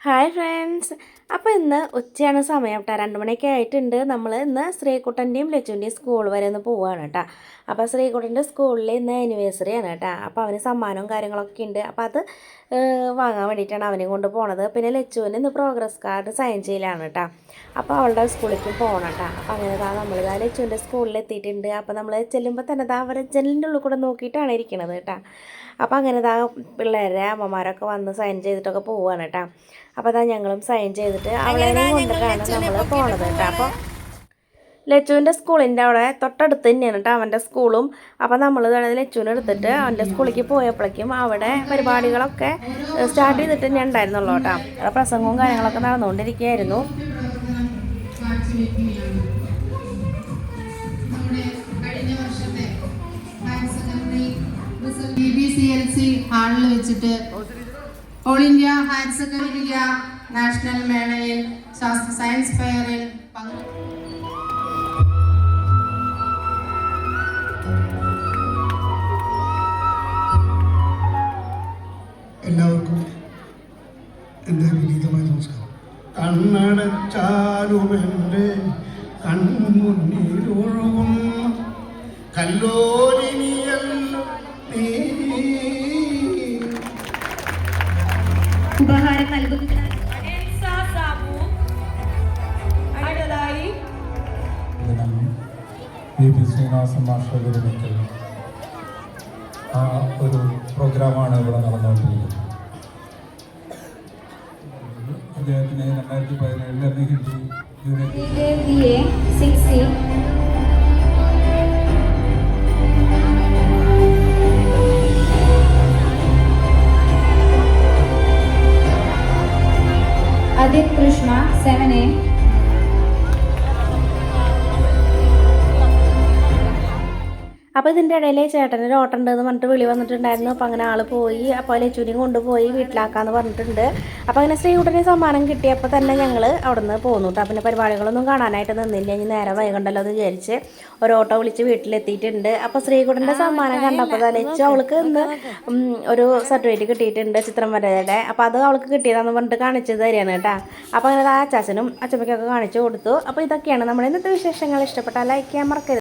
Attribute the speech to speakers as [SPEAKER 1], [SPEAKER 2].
[SPEAKER 1] Hi friends. അപ്പോൾ ഇന്ന് ഉച്ചയാണ് സമയം കേട്ടോ, 2 മണിയൊക്കെ ആയിട്ടുണ്ട്. നമ്മൾ ഇന്ന് ശ്രീകുട്ടൻ്റെയും ലച്ചുവിൻ്റെയും സ്കൂൾ വരെ ഒന്ന് പോവുകയാണ് കേട്ടോ. അപ്പോൾ ശ്രീകുട്ടൻ്റെ സ്കൂളിൽ ഇന്ന് ആനിവേഴ്സറി ആണ് കേട്ടോ. അപ്പോൾ അവന് സമ്മാനവും കാര്യങ്ങളൊക്കെ ഉണ്ട്. അപ്പോൾ അത് വാങ്ങാൻ വേണ്ടിയിട്ടാണ് അവനെ കൊണ്ട് പോണത്. പിന്നെ ലച്ചുവിന് ഇന്ന് പ്രോഗ്രസ് കാർഡ് സൈൻ ചെയ്യലാണ് കേട്ടോ. അപ്പോൾ അവളുടെ സ്കൂളിലേക്ക് പോകണം കേട്ടോ. അപ്പോൾ അങ്ങനെ നമ്മൾ ലച്ചുവിൻ്റെ സ്കൂളിൽ എത്തിയിട്ടുണ്ട്. അപ്പോൾ നമ്മൾ ചെല്ലുമ്പോൾ തന്നെ അവർ ജനലിൻ്റെ ഉള്ളിൽ കൂടെ നോക്കിയിട്ടാണ് ഇരിക്കണത് കേട്ടോ. അപ്പോൾ അങ്ങനെ പിള്ളേരെ അമ്മമാരൊക്കെ വന്ന് സൈൻ ചെയ്തിട്ടൊക്കെ പോവുകയാണ് കേട്ടോ. അപ്പോൾ അതാ ഞങ്ങളും സൈൻ ചെയ്തിട്ട് അവളേനെയും കൊണ്ടിട്ടാണ് നമ്മൾ പോണത് കേട്ടോ. അപ്പോൾ ലച്ചുവിൻ്റെ സ്കൂളിൻ്റെ അവിടെ തൊട്ടടുത്ത് തന്നെയാണ് കേട്ടോ അവൻ്റെ സ്കൂളും. അപ്പോൾ നമ്മൾ ലച്ചുവിനെ എടുത്തിട്ട് അവൻ്റെ സ്കൂളിലേക്ക് പോയപ്പോഴേക്കും അവിടെ പരിപാടികളൊക്കെ സ്റ്റാർട്ട് ചെയ്തിട്ട് തന്നെ ഉണ്ടായിരുന്നുള്ളൂ കേട്ടോ. അവിടെ പ്രസംഗവും കാര്യങ്ങളൊക്കെ നടന്നുകൊണ്ടിരിക്കുകയായിരുന്നു.
[SPEAKER 2] BBCLC ഹാളിൽ വെച്ചിട്ട് all India higher secondary national മേളയിൽ സയൻസ് ഫെയറിൽ
[SPEAKER 3] എല്ലാവർക്കും എൻ്റെ വിനീതമായ നമസ്കാരം. കണ്ണടച്ചാലും എൻ്റെ കൺമുന്നിലൊഴുകും കല്ലോലിനിയല്ലോ
[SPEAKER 4] ഉപഹാരം നൽകുന്നു.
[SPEAKER 5] ശ്രീനിവാസൻ മാഷകരുമൊക്കെ ആ ഒരു പ്രോഗ്രാമാണ് ഇവിടെ നടന്നുകൊണ്ടിരിക്കുന്നത്. അദ്ദേഹത്തിന് 2017 ഹിന്ദി
[SPEAKER 4] Adit Krishna 7A.
[SPEAKER 1] അപ്പോൾ ഇതിൻ്റെ ഇടയിൽ ചേട്ടനൊരു ഓട്ടം ഉണ്ടെന്ന് പറഞ്ഞിട്ട് വിളി വന്നിട്ടുണ്ടായിരുന്നു. അപ്പോൾ അങ്ങനെ ആൾ പോയി. അപ്പോൾ ലച്ചുവിനെയും കൊണ്ടുപോയി വീട്ടിലാക്കാമെന്ന് പറഞ്ഞിട്ടുണ്ട്. അപ്പോൾ അങ്ങനെ ശ്രീകുട്ടനെ സമ്മാനം കിട്ടിയപ്പോൾ തന്നെ ഞങ്ങൾ അവിടെ നിന്ന് പോന്നു കേട്ടോ. പിന്നെ പരിപാടികളൊന്നും കാണാനായിട്ട് നിന്നില്ല. ഇനി നേരെ വൈകണ്ടല്ലോ എന്ന് വിചാരിച്ച് ഒരു ഓട്ടോ വിളിച്ച് വീട്ടിലെത്തിയിട്ടുണ്ട്. അപ്പോൾ ശ്രീകുട്ടൻ്റെ സമ്മാനം കണ്ടപ്പോൾ ലച്ചു അവൾക്ക് ഇന്ന് ഒരു സർട്ടിഫിക്കറ്റ് കിട്ടിയിട്ടുണ്ട് ചിത്രം വരയുടെ. അപ്പോൾ അത് അവൾക്ക് കിട്ടിയതാണെന്ന് പറഞ്ഞിട്ട് കാണിച്ചു തരികയാണ് കേട്ടോ. അപ്പോൾ അങ്ങനെ ആ അച്ചാച്ചനും അച്ചമ്മയ്ക്കൊക്കെ കാണിച്ചു കൊടുത്തു. അപ്പോൾ ഇതൊക്കെയാണ് നമ്മുടെ ഇന്നത്തെ വിശേഷങ്ങൾ. ഇഷ്ടപ്പെട്ടാൽ ലൈക്ക് ചെയ്യാൻ മറക്കരുത്.